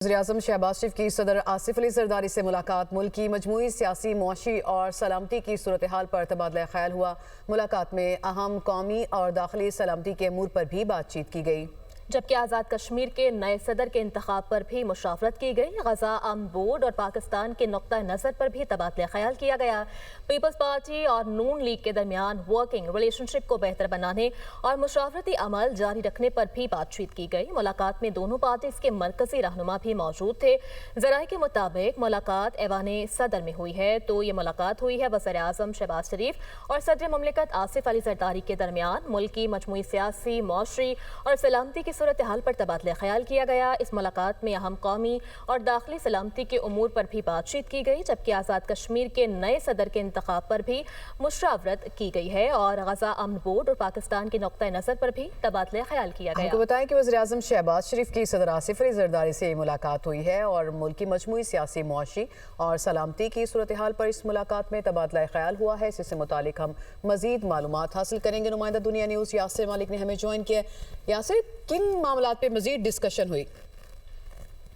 वज़ीर-ए-आज़म शहबाज शरीफ की सदर आसिफ अली ज़रदारी से मुलाकात। मुल्क की मजमूई सियासी, मुआशी और सलामती की सूरत हाल पर तबादला ख्याल हुआ। मुलाकात में अहम कौमी और दाखिली सलामती के अमूर पर भी बातचीत की गई, जबकि आज़ाद कश्मीर के नए सदर के इंतखाब पर भी मुशावरत की गई। गजा अमन बोर्ड और पाकिस्तान के नुक्ता नज़र पर भी तबादला ख्याल किया गया। पीपल्स पार्टी और नून लीग के दरमियान वर्किंग रिलेशनशिप को बेहतर बनाने और मुशावरती अमल जारी रखने पर भी बातचीत की गई। मुलाकात में दोनों पार्टीज के मरकजी रहनुमा भी मौजूद थे। ज़राए के मुताबिक मुलाकात ऐवान सदर में हुई है, तो ये मुलाकात हुई है वज़ीर-ए-आज़म शहबाज शरीफ और सदर मुमलिकत आसिफ अली ज़रदारी के दरमियान। मुल्क की मजमूई सियासी, मुआशी और सलामती की सूरत हाल पर तबादला ख्याल किया गया। इस मुलाकात में अहम कौमी और दाखिली सलामती के उमूर पर भी बातचीत की गई, जबकि आज़ाद कश्मीर के नए सदर के इंतखाब पर भी मुशावरत की गई है और गजा अमन बोर्ड और पाकिस्तान के नुक्ता नज़र पर भी तबादला ख्याल किया गया। आपको बताएं कि वज़ीर-ए-आज़म शहबाज शरीफ की सदर आसिफ अली ज़रदारी से मुलाकात हुई है और मुल्क की मजमूई सियासी, मुआशी और सलामती की सूरत हाल पर इस मुलाकात में तबादला ख्याल हुआ है। इससे मुतालिक हम मजीद मालूमात हासिल करेंगे। नुमाइंदा दुनिया न्यूज़ यासिर मालिक ने हमें ज्वाइन किया। यासिर, किन मामलात पे मजीद डिस्कशन हुई?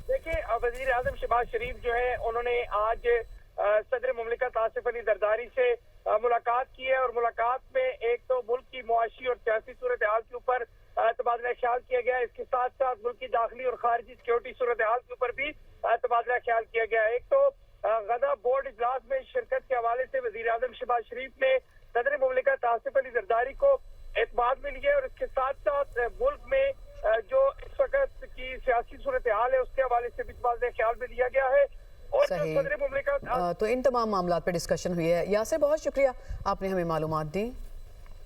देखिए, वज़ीर-ए-आज़म शहबाज शरीफ जो है उन्होंने आज सदर मुमलिकत आसिफ अली ज़रदारी से मुलाकात की है और मुलाकात में एक तो मुल्क की मुआशी और सियासी सूरत हाल के ऊपर तबादला ख्याल किया गया। इसके साथ साथ मुल्क की दाखिली और खारजी सिक्योरिटी सूरत हाल के ऊपर भी तबादला ख्याल किया गया। एक तो गजा बोर्ड इजलास में शिरकत के हवाले से वज़ीर-ए-आज़म शहबाज शरीफ ने सदर मुमलिकत आसिफ अली ज़रदारी को एतमाद में लिया और इसके साथ साथ मुल्क में जो इस वक्त की सियासी सूरत हाल है उसके हवाले से भी तबादला ख्याल में लिया गया है। और सही, सदर मुमलिकत तो इन तमाम मामलात पर डिस्कशन हुई है। यासिर, बहुत शुक्रिया, आपने हमें मालूमात दी।